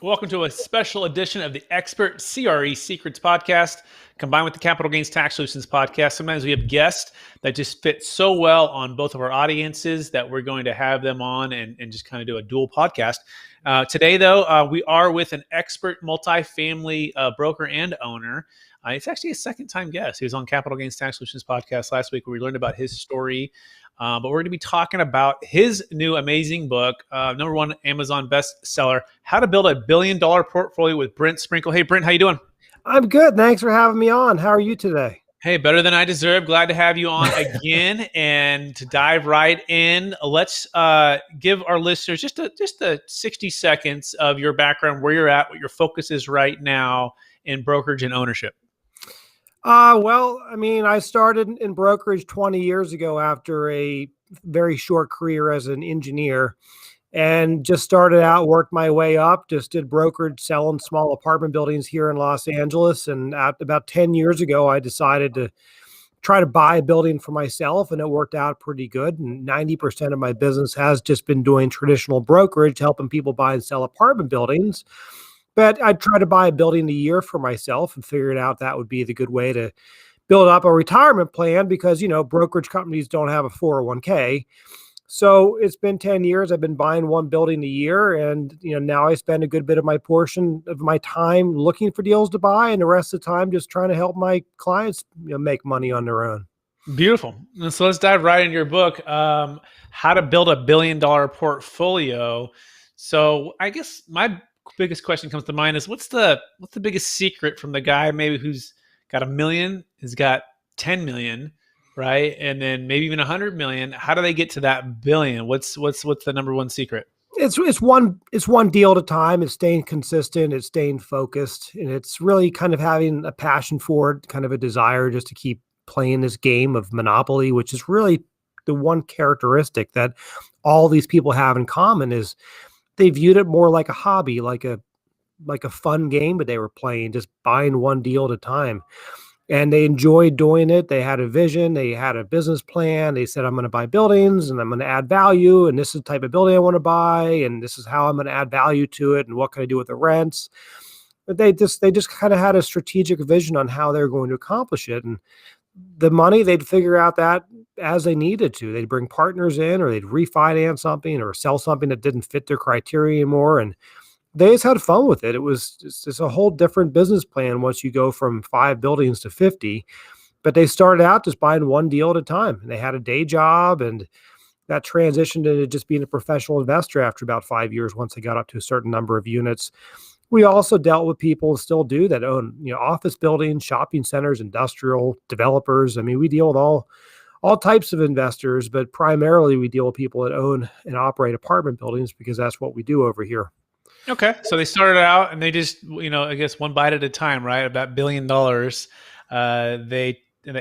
Welcome to a special edition of the Expert CRE Secrets Podcast, combined with the Capital Gains Tax Solutions Podcast. Sometimes we have guests that just fit so well on both of our audiences that we're going to have them on and just kind of do a dual podcast. Today, though, we are with an expert multifamily broker and owner. It's actually a second-time guest. He was on Capital Gains Tax Solutions Podcast last week where we learned about his story. But we're going to be talking about his new amazing book, #1 Amazon bestseller, How to Build a $1 Billion Portfolio with Brent Sprenkle. Hey, Brent, how you doing? I'm good. Thanks for having me on. How are you today? Hey, better than I deserve. Glad to have you on again. And to dive right in, let's give our listeners just a 60 seconds of your background, where you're at, what your focus is right now in brokerage and ownership. I started in brokerage 20 years ago after a very short career as an engineer, and just started out, worked my way up, just did brokerage, selling small apartment buildings here in Los Angeles. And about 10 years ago, I decided to try to buy a building for myself, and it worked out pretty good. And 90% of my business has just been doing traditional brokerage, helping people buy and sell apartment buildings. But I tried to buy a building a year for myself and figured out that would be the good way to build up a retirement plan because, brokerage companies don't have a 401k. So it's been 10 years. I've been buying one building a year. And, now I spend a good bit of my portion of my time looking for deals to buy, and the rest of the time just trying to help my clients, make money on their own. Beautiful. And so let's dive right into your book, How to Build a $1 Billion Portfolio. So I guess my biggest question comes to mind is what's the biggest secret from the guy maybe who's got $1 million, has got 10 million, right? And then maybe even 100 million. How do they get to that $1 billion? What's the #1 secret? It's one deal at a time. It's staying consistent. It's staying focused, and it's really kind of having a passion for it, kind of a desire just to keep playing this game of Monopoly, which is really the one characteristic that all these people have in common is they viewed it more like a hobby, like a fun game, but they were playing, just buying one deal at a time. And they enjoyed doing it. They had a vision. They had a business plan. They said, I'm going to buy buildings and I'm going to add value. And this is the type of building I want to buy. And this is how I'm going to add value to it. And what can I do with the rents? But they just kind of had a strategic vision on how they're going to accomplish it. And the money, they'd figure out that as they needed to. They'd bring partners in, or they'd refinance something or sell something that didn't fit their criteria anymore. And they just had fun with it. It was just a whole different business plan once you go from 5 buildings to 50. But they started out just buying one deal at a time. And they had a day job, and that transitioned into just being a professional investor after about 5 years once they got up to a certain number of units. We also dealt with people and still do that own, office buildings, shopping centers, industrial developers. I mean, we deal with all types of investors, but primarily we deal with people that own and operate apartment buildings because that's what we do over here. Okay. So they started out and they just, I guess one bite at a time, right? About $1 billion. The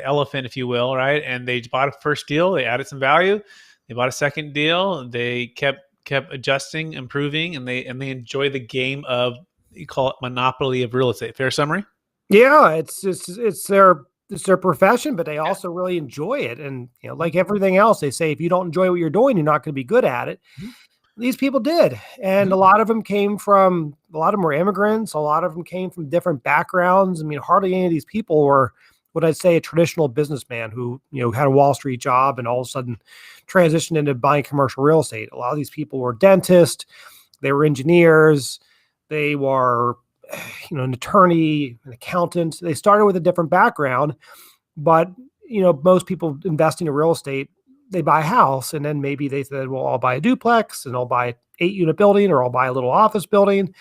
elephant, if you will, right? And they bought a first deal. They added some value. They bought a second deal. They kept adjusting, improving, and they enjoy the game of, you call it monopoly of real estate. Fair summary? Yeah, it's their profession, but they also really enjoy it. And like everything else, they say if you don't enjoy what you're doing, you're not going to be good at it. Mm-hmm. These people did. And a lot of them were immigrants. A lot of them came from different backgrounds. I mean, hardly any of these people were what I'd say a traditional businessman who, had a Wall Street job and all of a sudden transitioned into buying commercial real estate. A lot of these people were dentists. They were engineers. They were, an attorney, an accountant. They started with a different background, but, most people investing in real estate, they buy a house, and then maybe they said, well, I'll buy a duplex and I'll buy an 8-unit building, or I'll buy a little office building.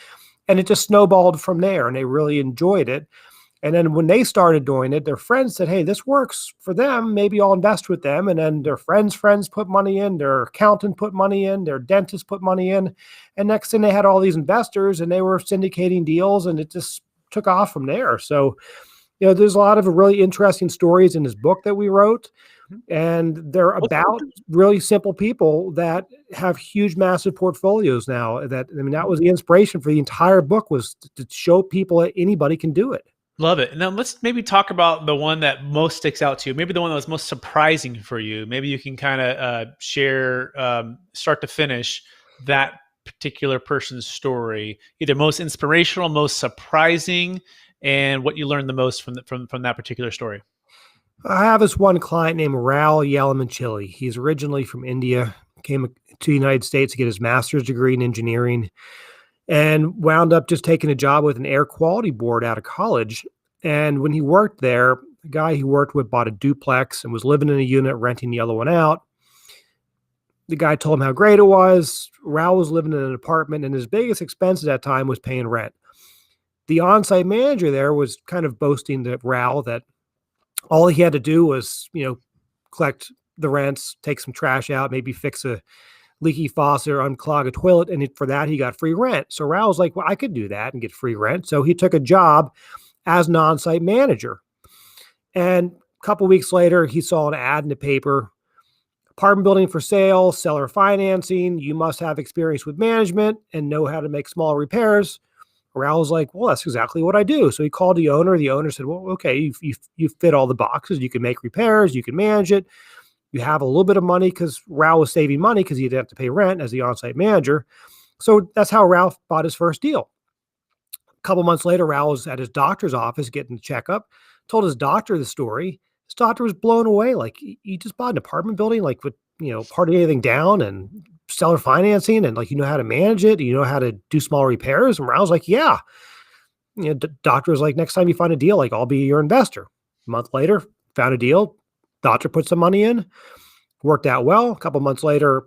And it just snowballed from there, and they really enjoyed it. And then when they started doing it, their friends said, hey, this works for them. Maybe I'll invest with them. And then their friends put money in, their accountant put money in, their dentist put money in. And next thing they had all these investors, and they were syndicating deals, and it just took off from there. So, there's a lot of really interesting stories in this book that we wrote. And they're about really simple people that have huge, massive portfolios now. That was the inspiration for the entire book, was to show people that anybody can do it. Love it. Now let's maybe talk about the one that most sticks out to you. Maybe the one that was most surprising for you. Maybe you can kind of share, start to finish, that particular person's story, either most inspirational, most surprising, and what you learned the most from that particular story? I have this one client named Raul Yalamanchili. He's originally from India, came to the United States to get his master's degree in engineering, and wound up just taking a job with an air quality board out of college. And when he worked there, the guy he worked with bought a duplex and was living in a unit, renting the other one out. The guy told him how great it was. Raul was living in an apartment, and his biggest expense at that time was paying rent. The on-site manager there was kind of boasting to Raul that all he had to do was, collect the rents, take some trash out, maybe fix a leaky faucet or unclog a toilet. And for that, he got free rent. So Raul's like, well, I could do that and get free rent. So he took a job as an on-site manager. And a couple weeks later, he saw an ad in the paper, apartment building for sale, seller financing. You must have experience with management and know how to make small repairs. Raul was like, well, that's exactly what I do. So he called the owner. The owner said, well, okay, you fit all the boxes. You can make repairs. You can manage it. You have a little bit of money, because Raul was saving money because he didn't have to pay rent as the on-site manager. So that's how Raul bought his first deal. A couple months later, Raul was at his doctor's office getting a checkup, told his doctor the story. His doctor was blown away. Like, you just bought an apartment building, like with, parting anything down and seller financing, and like, you know how to manage it, you know how to do small repairs. And Raul's like, yeah. The doctor was like, next time you find a deal, like, I'll be your investor. A month later, found a deal. Doctor put some money in, worked out well. A couple months later,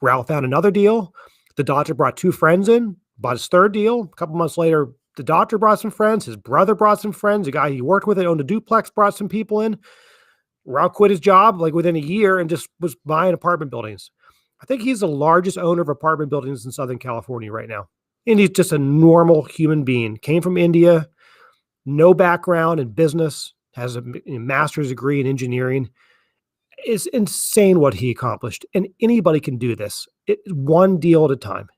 Raul found another deal. The doctor brought two friends in, bought his third deal. A couple months later, the doctor brought some friends. His brother brought some friends. The guy he worked with that owned a duplex brought some people in. Raul quit his job like within a year and just was buying apartment buildings. I think he's the largest owner of apartment buildings in Southern California right now. And he's just a normal human being. Came from India, no background in business, has a master's degree in engineering. It's insane what he accomplished. And anybody can do this. One deal at a time.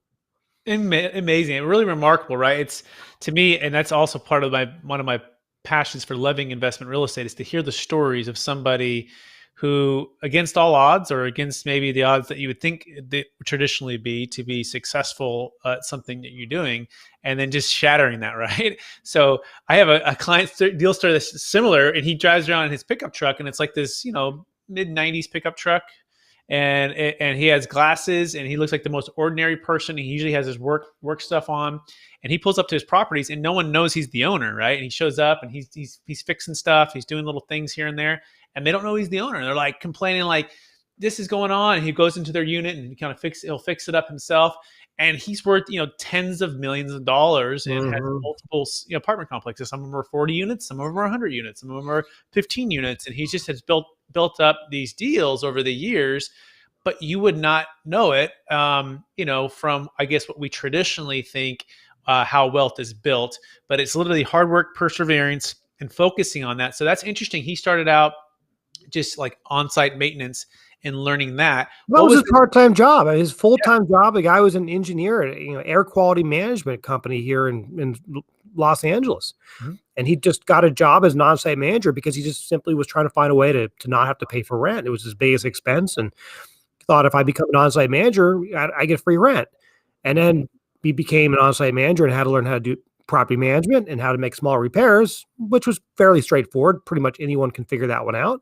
Amazing. And really remarkable, right? It's, to me, and that's also part of one of my passions for loving investment real estate, is to hear the stories of somebody who, against all odds, or against maybe the odds that you would think they would traditionally be to be successful at something that you're doing, and then just shattering that, right? So I have a client deal story that's similar, and he drives around in his pickup truck, and it's like this, mid-90s pickup truck. And he has glasses, and he looks like the most ordinary person. He usually has his work stuff on, and he pulls up to his properties, and no one knows he's the owner, right? And he shows up, and he's fixing stuff. He's doing little things here and there, and they don't know he's the owner. And they're like complaining, like, this is going on. And he goes into their unit, and he'll fix it up himself. And he's worth, tens of millions of dollars, and has multiple apartment complexes. Some of them are 40 units, some of them are 100 units, some of them are 15 units. And he just has built up these deals over the years, but you would not know it, from, I guess, what we traditionally think how wealth is built. But it's literally hard work, perseverance, and focusing on that. So that's interesting. He started out just like on-site maintenance and learning that. What was his part-time job? His full-time job, the guy was an engineer at air quality management company here in Los Angeles. Mm-hmm. And he just got a job as an on-site manager because he just simply was trying to find a way to not have to pay for rent. It was his biggest expense, and thought, if I become an on-site manager, I get free rent. And then he became an on-site manager and had to learn how to do property management and how to make small repairs, which was fairly straightforward. Pretty much anyone can figure that one out.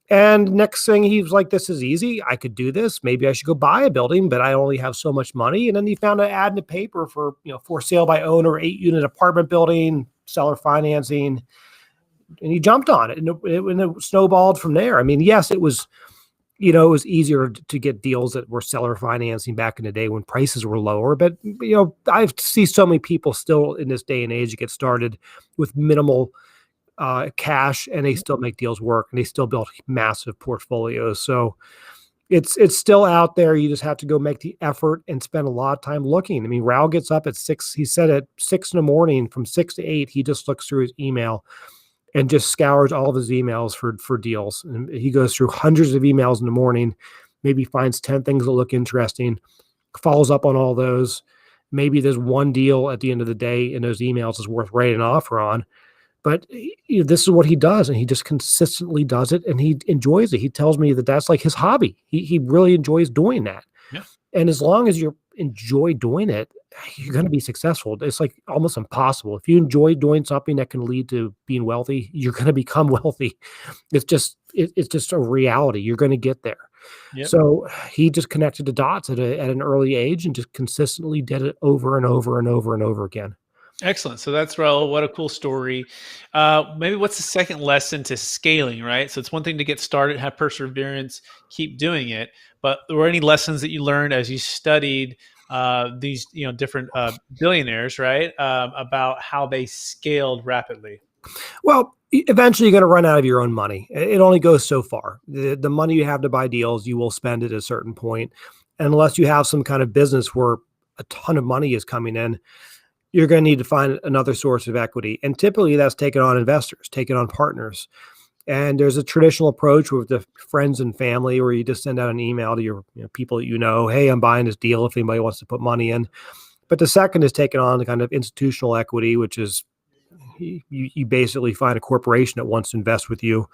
And next thing, he was like, this is easy. I could do this. Maybe I should go buy a building, but I only have so much money. And then he found an ad in the paper for, for sale by owner, 8-unit apartment building, seller financing. And he jumped on it, and it snowballed from there. I mean, yes, it was, it was easier to get deals that were seller financing back in the day when prices were lower. But, I see so many people still in this day and age get started with minimal cash, and they still make deals work, and they still build massive portfolios. So it's still out there. You just have to go make the effort and spend a lot of time looking. I mean, Raul gets up at 6. He said at 6 in the morning, from 6 to 8, he just looks through his email and just scours all of his emails for deals. And he goes through hundreds of emails in the morning, maybe finds 10 things that look interesting, follows up on all those. Maybe there's one deal at the end of the day in those emails is worth writing an offer on. But this is what he does, and he just consistently does it, and he enjoys it. He tells me that that's like his hobby. He really enjoys doing that. Yeah. And as long as enjoy doing it, you're going to be successful. It's like almost impossible. If you enjoy doing something that can lead to being wealthy, you're going to become wealthy. It's just a reality. You're going to get there. Yep. So he just connected the dots at an early age and just consistently did it over and over and over and over again. Excellent. So that's what a cool story. Maybe what's the second lesson to scaling, right? So it's one thing to get started, have perseverance, keep doing it. But were any lessons that you learned as you studied these, different billionaires, right? About how they scaled rapidly? Well, eventually you're going to run out of your own money. It only goes so far. The money you have to buy deals, you will spend it at a certain point. And unless you have some kind of business where a ton of money is coming in, you're going to need to find another source of equity. And typically that's taken on investors, taken on partners. And there's a traditional approach with the friends and family where you just send out an email to your people that hey, I'm buying this deal if anybody wants to put money in. But the second is taking on the kind of institutional equity, which is you basically find a corporation that wants to invest with you.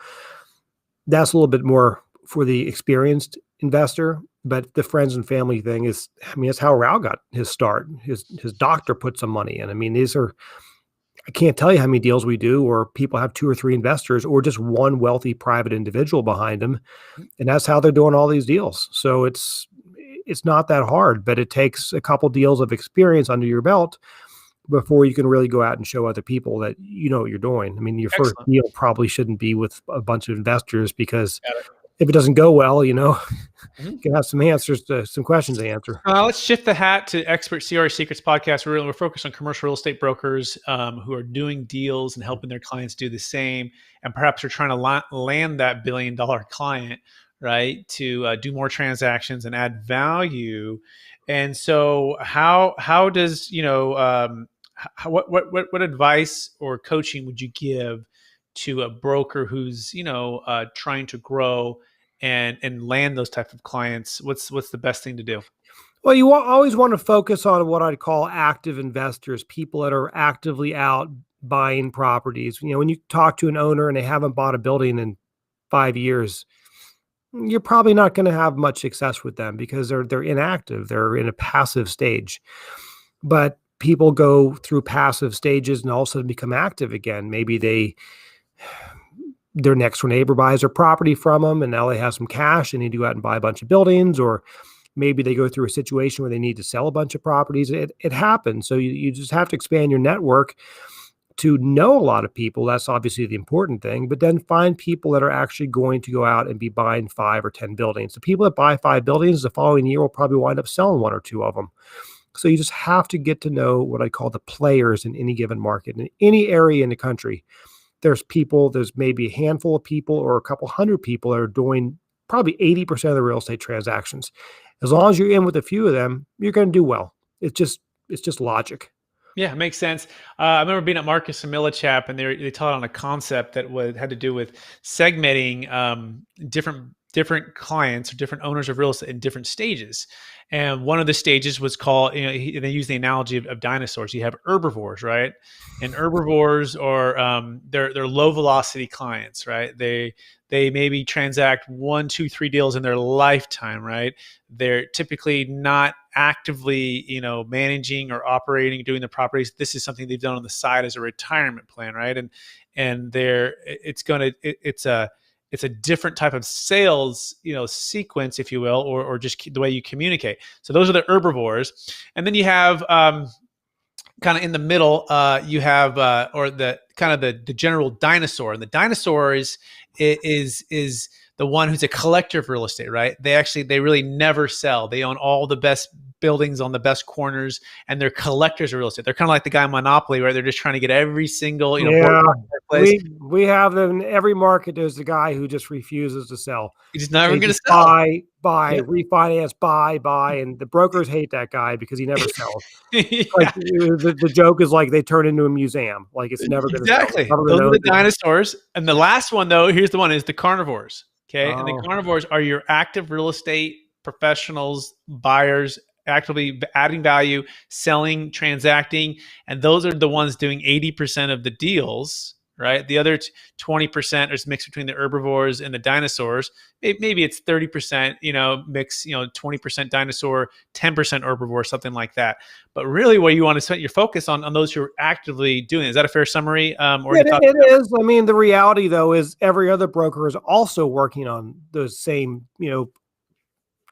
That's a little bit more for the experienced investor. But the friends and family thing is, that's how Rao got his start. His doctor put some money in. I can't tell you how many deals we do where people have 2 or 3 investors or just one wealthy private individual behind them. And that's how they're doing all these deals. So it's not that hard, but it takes a couple deals of experience under your belt before you can really go out and show other people that you know what you're doing. Your first Excellent. deal probably shouldn't be with a bunch of investors because if it doesn't go well, you can have some questions to answer. Let's shift the hat to Expert CRE Secrets podcast. We're focused on commercial real estate brokers who are doing deals and helping their clients do the same. And perhaps are trying to land that $1 billion client, right, to do more transactions and add value. And so how does, what advice or coaching would you give to a broker who's, trying to grow and land those type of clients? What's the best thing to do? Well, you always want to focus on what I'd call active investors, people that are actively out buying properties. When you talk to an owner and they haven't bought a building in 5 years, you're probably not going to have much success with them because they're inactive. They're in a passive stage. But people go through passive stages and all of a sudden become active again. Maybe their next door neighbor buys their property from them and now they have some cash and need to go out and buy a bunch of buildings, or maybe they go through a situation where they need to sell a bunch of properties. It happens. So you just have to expand your network to know a lot of people. That's obviously the important thing, but then find people that are actually going to go out and be buying 5 or 10 buildings. The people that buy 5 buildings the following year will probably wind up selling 1 or 2 of them. So you just have to get to know what I call the players in any given market. In any area in the country, there's maybe a handful of people or a couple hundred people that are doing probably 80% of the real estate transactions. As long as you're in with a few of them, you're going to do well. It's just logic. Yeah, it makes sense. I remember being at Marcus and Millichap, and they taught on a concept that had to do with segmenting different clients or different owners of real estate in different stages. And one of the stages was called, they use the analogy of dinosaurs. You have herbivores, right? And herbivores are they're low velocity clients, right? They maybe transact 1, 2, 3 deals in their lifetime, right? They're typically not actively, managing or operating, doing the properties. This is something they've done on the side as a retirement plan, right? And it's a different type of sales, sequence, if you will, or just the way you communicate. So those are the herbivores. And then you have kind of in the middle, you have or the kind of the general dinosaur. And the dinosaur is the one who's a collector of real estate, right? They really never sell. They own all the best buildings on the best corners, and they're collectors of real estate. They're kind of like the guy in Monopoly, right? They're just trying to get every single, place. We have them in every market. There's the guy who just refuses to sell. He's never going to sell. Buy, refinance, buy. And the brokers hate that guy because he never sells. Yeah. Like the joke is like they turn into a museum. Like it's never going to sell. Exactly. Those are the dinosaurs. And the last one, though, here's the one, is the carnivores. Okay. And the carnivores are your active real estate professionals, buyers, actively adding value, selling, transacting. And those are the ones doing 80% of the deals. right? The other 20% is mixed between the herbivores and the dinosaurs. Maybe it's 30%, mix, 20% dinosaur, 10% herbivore, something like that. But really what you want to set your focus on those who are actively doing it. Is that a fair summary? Or any thoughts? It is. I mean, the reality though is every other broker is also working on those same,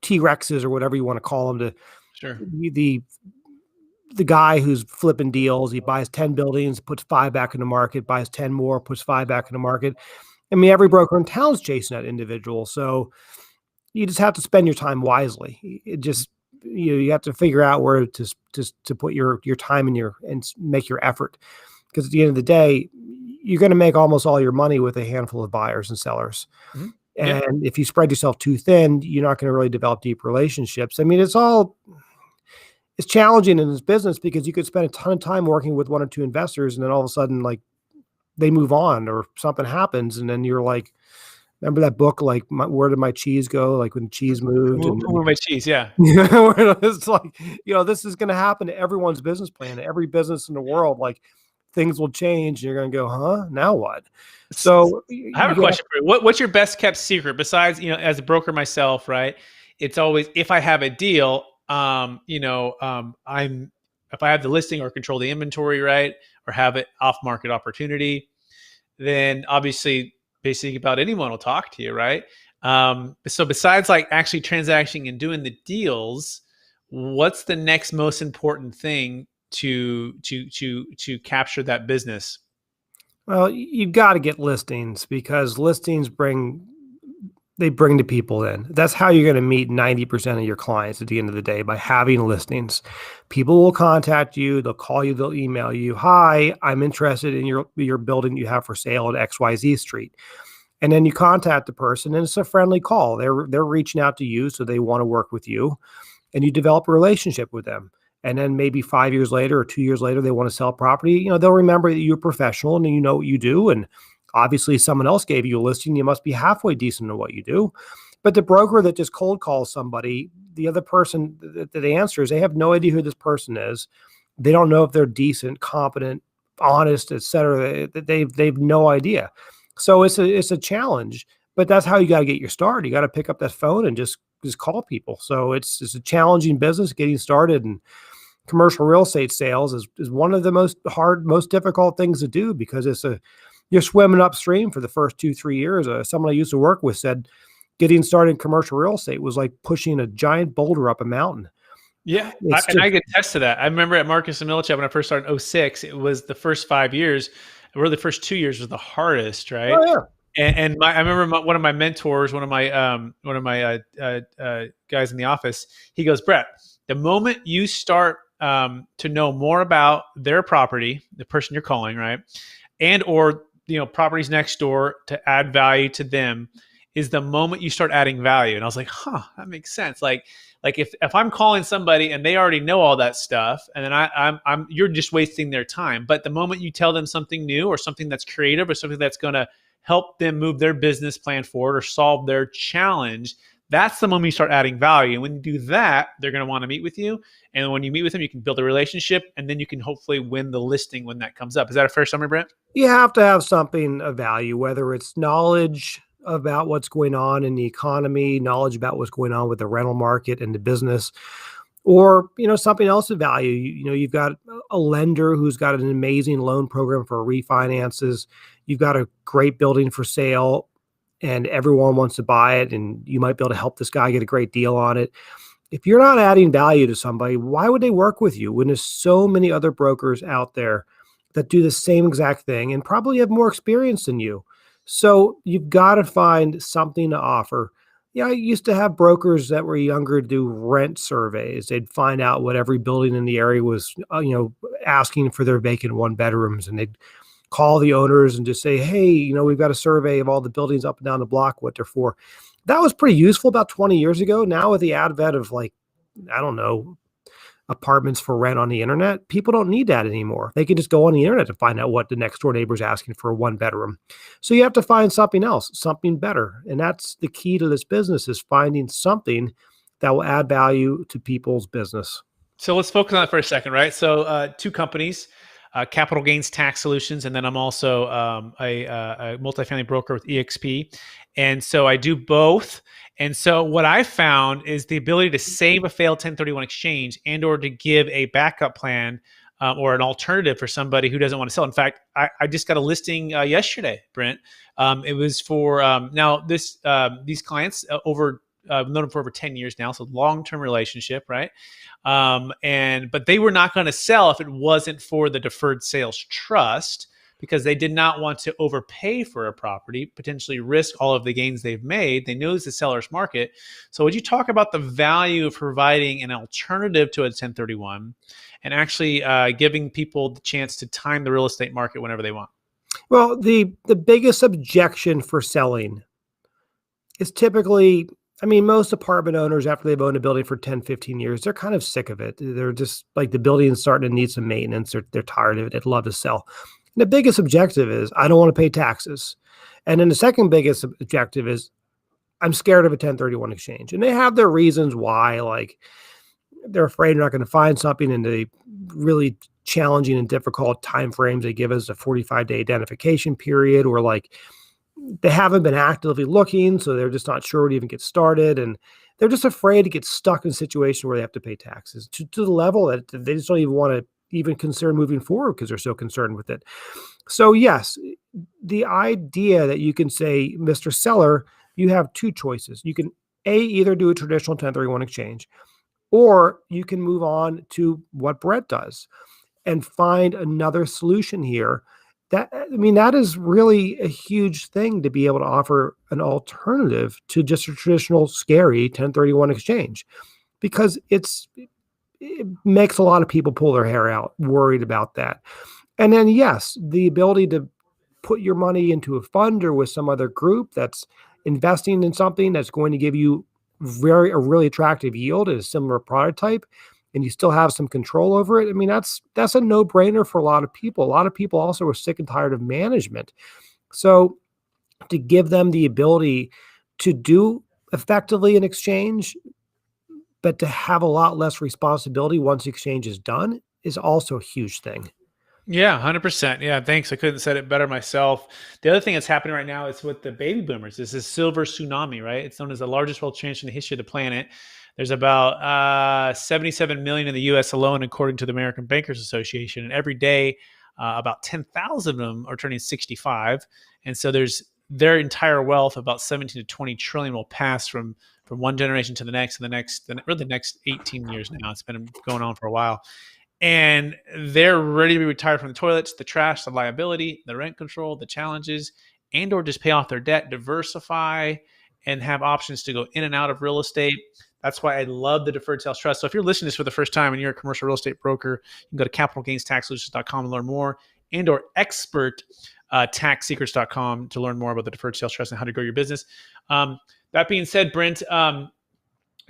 T-Rexes or whatever you want to call them, Sure. the guy who's flipping deals. He buys 10 buildings, puts 5 back in the market, buys 10 more, puts 5 back in the market. I mean, every broker in town's chasing that individual. So you just have to spend your time wisely. It just, you have to figure out where to put your time and make your effort. Because at the end of the day, you're going to make almost all your money with a handful of buyers and sellers. Mm-hmm. And Yeah. if you spread yourself too thin, you're not going to really develop deep relationships. I mean, it's challenging in this business because you could spend a ton of time working with 1 or 2 investors, and then all of a sudden, like, they move on or something happens, and then you're like, remember that book, like, Where Did My Cheese Go? Like when cheese moved. Who moved my cheese? Yeah. It's like, this is going to happen to everyone's business plan, every business in the world. Like, things will change. And you're going to go, huh? Now what? So I have a question for you. What's your best kept secret besides, as a broker myself, right? It's always, if I have a deal, if I have the listing or control the inventory, right, or have it off market opportunity, then obviously basically about anyone will talk to you, right? So besides like actually transacting and doing the deals, what's the next most important thing to capture that business? Well, you've got to get listings because listings bring the people in. That's how you're going to meet 90% of your clients at the end of the day, by having listings. People will contact you, they'll call you, they'll email you. Hi, I'm interested in your building you have for sale at XYZ Street. And then you contact the person and it's a friendly call. They're reaching out to you, so they want to work with you, and you develop a relationship with them. And then maybe 5 years later or 2 years later, they want to sell property. They'll remember that you're a professional and you know what you do. And obviously someone else gave you a listing. You must be halfway decent at what you do. But the broker that just cold calls somebody, the other person that answers, they have no idea who this person is. They don't know if they're decent, competent, honest, et cetera. They've no idea. So it's a challenge, but that's how you got to get your start. You got to pick up that phone and just call people. So it's a challenging business getting started, and commercial real estate sales is one of the most difficult things to do because you're swimming upstream for the first 2-3 years. Someone I used to work with said getting started in commercial real estate was like pushing a giant boulder up a mountain. Yeah, I can attest to that. I remember at Marcus and Millichap when I first started in 2006, it was the first 5 years, or the first 2 years was the hardest, right? Oh, yeah. And I remember one of my mentors, one of my guys in the office, he goes, Brett, the moment you start to know more about their property, the person you're calling, right, and or properties next door to add value to them, is the moment you start adding value. And I was like, that makes sense. Like if I'm calling somebody and they already know all that stuff, and then you're just wasting their time. But the moment you tell them something new or something that's creative or something that's going to help them move their business plan forward or solve their challenge, that's the moment you start adding value. And when you do that, they're going to want to meet with you. And when you meet with them, you can build a relationship, and then you can hopefully win the listing when that comes up. Is that a fair summary, Brent? You have to have something of value, whether it's knowledge about what's going on in the economy, knowledge about what's going on with the rental market and the business, or something else of value. You've got a lender who's got an amazing loan program for refinances. You've got a great building for sale and everyone wants to buy it, and you might be able to help this guy get a great deal on it. If you're not adding value to somebody, why would they work with you when there's so many other brokers out there that do the same exact thing and probably have more experience than you? So you've got to find something to offer. I used to have brokers that were younger do rent surveys. They'd find out what every building in the area was, asking for their vacant 1-bedrooms, and they'd call the owners and just say, hey, we've got a survey of all the buildings up and down the block, what they're for. That was pretty useful about 20 years ago. Now with the advent of apartments for rent on the internet, people don't need that anymore. They can just go on the internet to find out what the next door neighbor is asking for a 1-bedroom. So you have to find something else, something better. And that's the key to this business, is finding something that will add value to people's business. So let's focus on it for a second, right? So 2 companies. capital gains tax solutions, and then I'm also a multifamily broker with EXP. And so I do both. And so what I found is the ability to save a failed 1031 exchange and or to give a backup plan or an alternative for somebody who doesn't want to sell. In fact, I just got a listing yesterday, Brent. It was for now these clients I've known them for over 10 years now, so long-term relationship, right? But they were not going to sell if it wasn't for the Deferred Sales Trust, because they did not want to overpay for a property, potentially risk all of the gains they've made. They know it's the seller's market. So would you talk about the value of providing an alternative to a 1031 and actually giving people the chance to time the real estate market whenever they want? Well, the biggest objection for selling is typically, I mean, most apartment owners, after they've owned a building for 10, 15 years, they're kind of sick of it. They're just like, the building is starting to need some maintenance. They're tired of it. They'd love to sell. And the biggest objective is, I don't want to pay taxes. And then the second biggest objective is, I'm scared of a 1031 exchange. And they have their reasons why, like they're afraid they're not going to find something in the really challenging and difficult timeframes they give us, a 45-day identification period, or like they haven't been actively looking, so they're just not sure to even get started. And they're just afraid to get stuck in a situation where they have to pay taxes to the level that they just don't even want to even consider moving forward because they're so concerned with it. So yes, the idea that you can say, Mr. Seller, you have two choices. You can either do a traditional 1031 exchange, or you can move on to what Brent does and find another solution here. That is really a huge thing, to be able to offer an alternative to just a traditional scary 1031 exchange, because it makes a lot of people pull their hair out worried about that. And then, yes, the ability to put your money into a fund or with some other group that's investing in something that's going to give you a really attractive yield at a similar product type, and you still have some control over it. I mean, that's a no-brainer for a lot of people. A lot of people also are sick and tired of management. So to give them the ability to do effectively an exchange, but to have a lot less responsibility once the exchange is done, is also a huge thing. Yeah, 100%. Yeah, thanks. I couldn't have said it better myself. The other thing that's happening right now is with the baby boomers. This is silver tsunami, right? It's known as the largest wealth transfer in the history of the planet. There's about 77 million in the U.S. alone, according to the American Bankers Association. And every day, about 10,000 of them are turning 65. And so their entire wealth, about 17 to 20 trillion, will pass from one generation to the next, and the next 18 years now. It's been going on for a while. And they're ready to be retired from the toilets, the trash, the liability, the rent control, the challenges, and or just pay off their debt, diversify, and have options to go in and out of real estate. That's why I love the Deferred Sales Trust. So if you're listening to this for the first time and you're a commercial real estate broker, you can go to capitalgainstaxsolutions.com and learn more, and or expert taxsecrets.com to learn more about the Deferred Sales Trust and how to grow your business. That being said, Brent,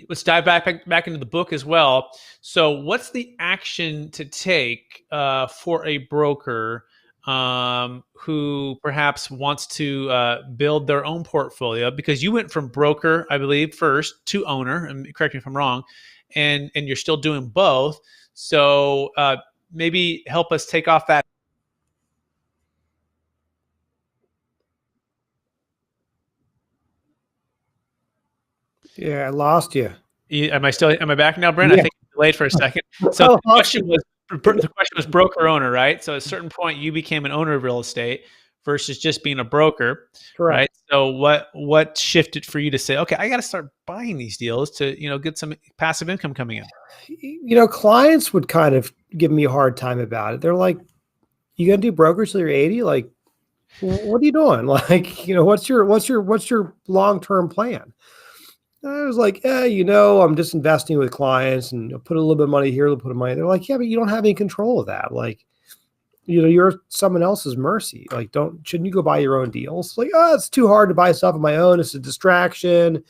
let's dive back into the book as well. So what's the action to take for a broker who perhaps wants to build their own portfolio? Because you went from broker, I believe, first to owner, and correct me if I'm wrong, and you're still doing both. So maybe help us take off that. Yeah, I lost you. Am I back now, Brent? Yeah. I think you delayed for a second. So the question was broker owner, right? So at a certain point, you became an owner of real estate versus just being a broker, Correct. right? So what shifted for you to say, okay, I got to start buying these deals to get some passive income coming in? Clients would kind of give me a hard time about it. They're like, "You gonna do brokers till you're 80? Like, what are you doing? Like, what's your long-term plan?" I was like, I'm just investing with clients and put a little bit of money here, a little bit of money. They're like, "Yeah, but you don't have any control of that. Like, you're someone else's mercy. Like, shouldn't you go buy your own deals?" Like, "Oh, it's too hard to buy stuff on my own. It's a distraction.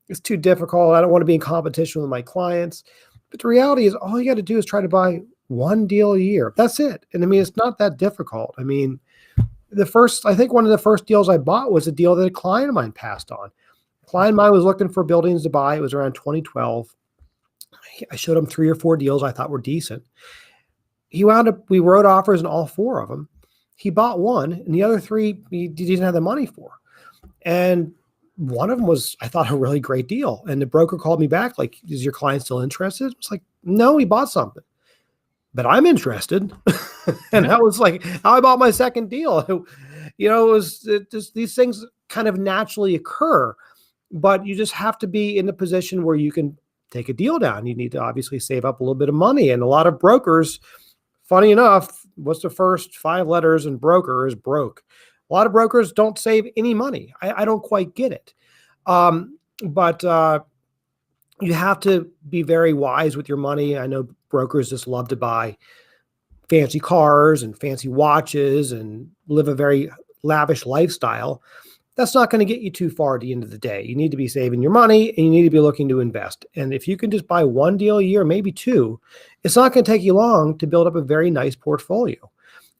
It's too difficult. I don't want to be in competition with my clients." But the reality is, all you got to do is try to buy one deal a year. That's it. And I mean, it's not that difficult. I mean, I think one of the first deals I bought was a deal that a client of mine passed on. A client of mine was looking for buildings to buy. It was around 2012. I showed him 3 or 4 deals I thought were decent. he wound up, we wrote offers on all 4 of them. He bought one, and the other 3 he didn't have the money for. And one of them was, I thought, a really great deal. And the broker called me back like, is your client still interested? It's like, no, he bought something, but I'm interested. And Yeah. that was like how I bought my second deal. It just, these things kind of naturally occur, but you just have to be in a position where you can take a deal down. You need to obviously save up a little bit of money. And a lot of brokers, funny enough, what's the first 5 letters in broker is broke. A lot of brokers don't save any money. I don't quite get it. But you have to be very wise with your money. I know brokers just love to buy fancy cars and fancy watches and live a very lavish lifestyle. That's not going to get you too far at the end of the day. You need to be saving your money, and you need to be looking to invest. And if you can just buy 1 deal a year, maybe 2, it's not going to take you long to build up a very nice portfolio.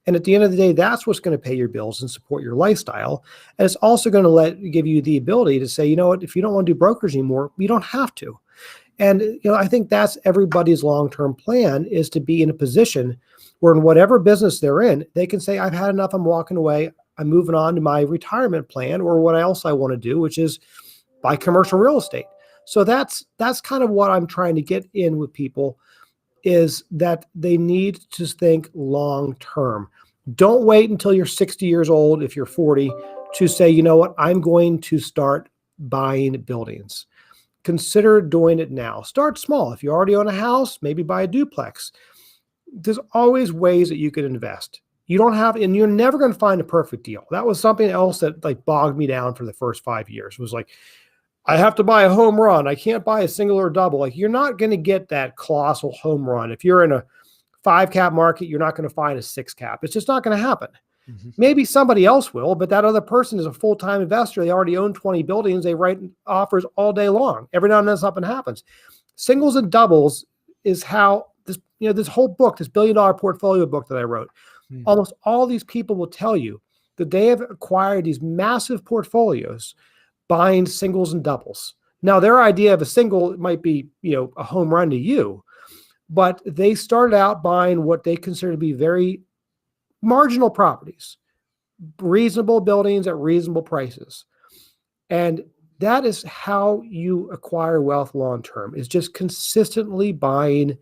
And at the end of the day, that's what's going to pay your bills and support your lifestyle. And it's also going to give you the ability to say, you know what, if you don't want to do brokers anymore, you don't have to. And I think that's everybody's long-term plan, is to be in a position where in whatever business they're in, they can say, I've had enough, I'm walking away. I'm moving on to my retirement plan or what else I want to do, which is buy commercial real estate. So that's kind of what I'm trying to get in with people, is that they need to think long term. Don't wait until you're 60 years old, if you're 40, to say, you know what, I'm going to start buying buildings. Consider doing it now. Start small. If you already own a house, maybe buy a duplex. There's always ways that you can invest. You don't have, and you're never going to find a perfect deal. That was something else that like bogged me down for the first 5 years. It was like, I have to buy a home run. I can't buy a single or double. Like, you're not going to get that colossal home run. If you're in a 5 cap market, you're not going to find a 6 cap. It's just not going to happen. Mm-hmm. Maybe somebody else will, but that other person is a full-time investor. They already own 20 buildings. They write offers all day long. Every now and then something happens. Singles and doubles is how this whole book, this $1 billion portfolio book that I wrote, almost all these people will tell you that they have acquired these massive portfolios buying singles and doubles. Now, their idea of a single might be, a home run to you, but they started out buying what they consider to be very marginal properties, reasonable buildings at reasonable prices. And that is how you acquire wealth long-term, is just consistently buying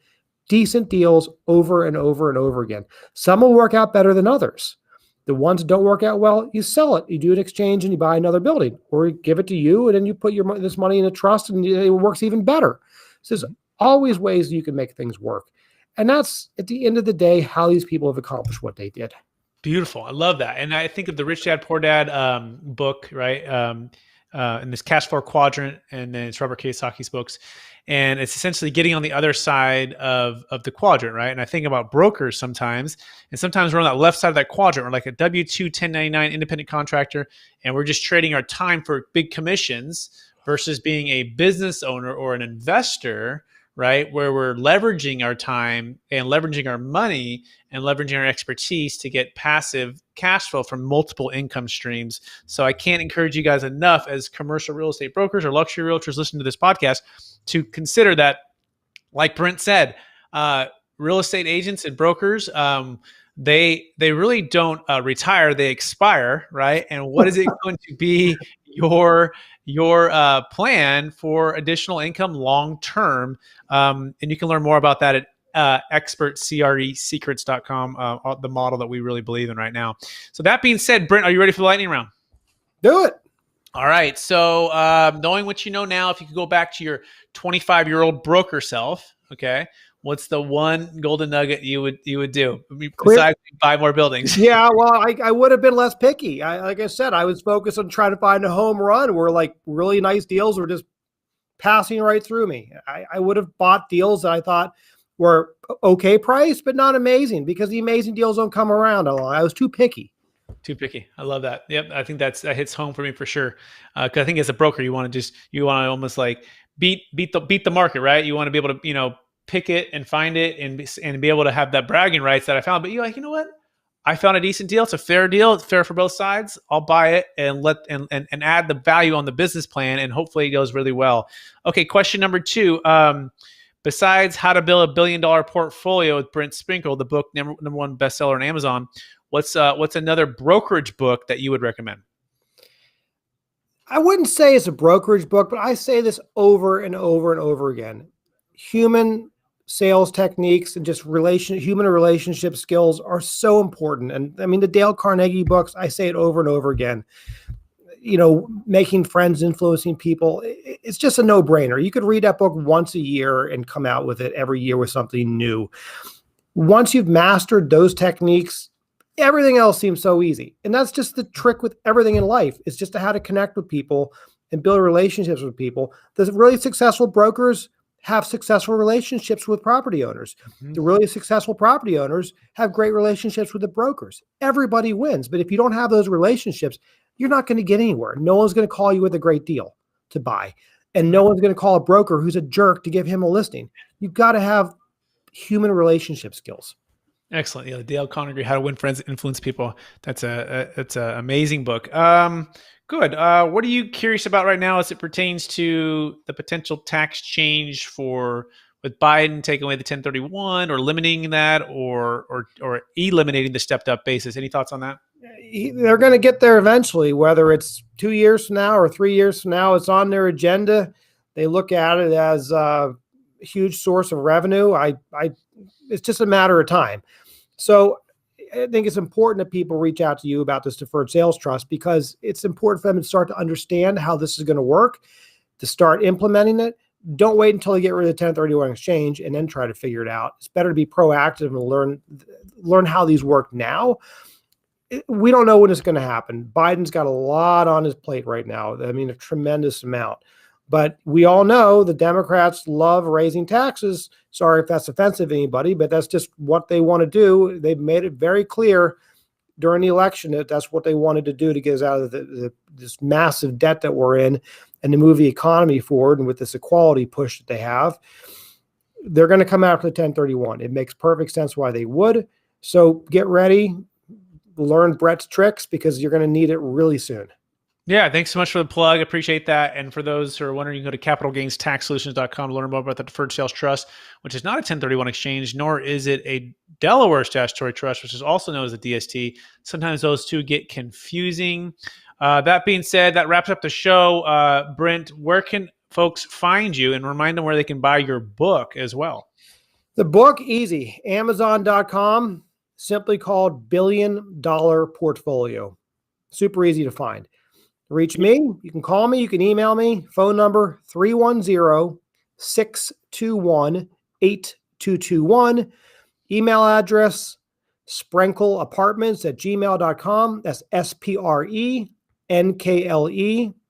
decent deals over and over and over again. Some will work out better than others. The ones that don't work out well, you sell it. You do an exchange and you buy another building, or you give it to you and then you put this money in a trust and it works even better. So there's always ways you can make things work. And that's, at the end of the day, how these people have accomplished what they did. Beautiful. I love that. And I think of the Rich Dad, Poor Dad book, right? And this cash flow quadrant, and then it's Robert Kiyosaki's books. And it's essentially getting on the other side of the quadrant, right? And I think about brokers sometimes, and sometimes we're on that left side of that quadrant. We're like a W-2 1099 independent contractor, and we're just trading our time for big commissions versus being a business owner or an investor, right? Where we're leveraging our time and leveraging our money and leveraging our expertise to get passive cash flow from multiple income streams. So I can't encourage you guys enough, as commercial real estate brokers or luxury realtors listening to this podcast, to consider that, like Brent said, real estate agents and brokers, they really don't retire, they expire, right? And what is it going to be your plan for additional income long term? And you can learn more about that at expertcresecrets.com, the model that we really believe in right now. So that being said, Brent, are you ready for the lightning round? Do it. All right. So knowing what you know now, if you could go back to your 25-year-old broker self, okay, what's the one golden nugget you would do besides buy more buildings? Yeah, well, I would have been less picky. Like I said, I was focused on trying to find a home run where like really nice deals were just passing right through me. I would have bought deals that I thought were okay price, but not amazing, because the amazing deals don't come around a lot. I was too picky. Too picky. I love that. Yep. I think that hits home for me for sure. Cause I think as a broker, you want to almost like beat the market, right? You want to be able to, pick it and find it and be able to have that bragging rights that I found. But you're like, you know what? I found a decent deal. It's a fair deal. It's fair for both sides. I'll buy it and and add the value on the business plan, and hopefully it goes really well. Okay. Question number 2. Besides How to Build a $1 Billion Portfolio with Brent Sprenkle, the book number one bestseller on Amazon, what's another brokerage book that you would recommend? I wouldn't say it's a brokerage book, but I say this over and over and over again. Human sales techniques and just human relationship skills are so important. And I mean, the Dale Carnegie books, I say it over and over again. Making friends, influencing people, it's just a no-brainer. You could read that book once a year and come out with it every year with something new. Once you've mastered those techniques, everything else seems so easy. And that's just the trick with everything in life. It's just how to connect with people and build relationships with people. The really successful brokers have successful relationships with property owners. Mm-hmm. The really successful property owners have great relationships with the brokers. Everybody wins. But if you don't have those relationships, you're not going to get anywhere. No one's going to call you with a great deal to buy. And no one's going to call a broker who's a jerk to give him a listing. You've got to have human relationship skills. Excellent. Yeah, Dale Carnegie, How to Win Friends and Influence People. That's an amazing book. Good. What are you curious about right now as it pertains to the potential tax change with Biden taking away the 1031 or limiting that or eliminating the stepped up basis? Any thoughts on that? They're going to get there eventually, whether it's 2 years from now or 3 years from now. It's on their agenda. They look at it as a huge source of revenue. It's just a matter of time. So I think it's important that people reach out to you about this deferred sales trust, because it's important for them to start to understand how this is going to work, to start implementing it. Don't wait until you get rid of the 1031 exchange and then try to figure it out. It's better to be proactive and learn how these work now. We don't know when it's going to happen. Biden's got a lot on his plate right now. I mean, a tremendous amount. But we all know the Democrats love raising taxes. Sorry if that's offensive to anybody, but that's just what they want to do. They've made it very clear during the election that that's what they wanted to do to get us out of this massive debt that we're in and to move the economy forward. And with this equality push that they have, they're going to come after the 1031. It makes perfect sense why they would. So get ready. Learn Brett's tricks, because you're going to need it really soon. Yeah, thanks so much for the plug. Appreciate that. And for those who are wondering, you can go to capitalgainstaxsolutions.com to learn more about the Deferred Sales Trust, which is not a 1031 exchange, nor is it a Delaware Statutory Trust, which is also known as a DST. Sometimes those two get confusing. That being said, that wraps up the show. Brent, where can folks find you, and remind them where they can buy your book as well? The book, easy. Amazon.com, simply called $1 Billion Portfolio. Super easy to find. Reach me. You can call me. You can email me. Phone number 310-621-8221. Email address sprenkleapartments@gmail.com. That's SPRENKLE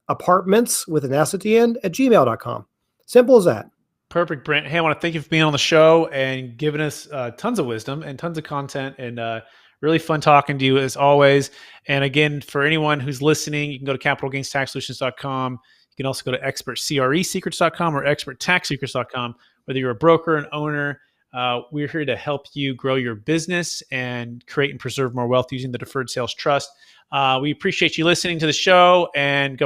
apartments with an S at the end @gmail.com. Simple as that. Perfect, Brent. Hey, I want to thank you for being on the show and giving us tons of wisdom and tons of content, and really fun talking to you as always. And again, for anyone who's listening, you can go to capitalgainstaxsolutions.com. You can also go to expertcresecrets.com or experttaxsecrets.com. Whether you're a broker, an owner, we're here to help you grow your business and create and preserve more wealth using the Deferred Sales Trust. We appreciate you listening to the show, and go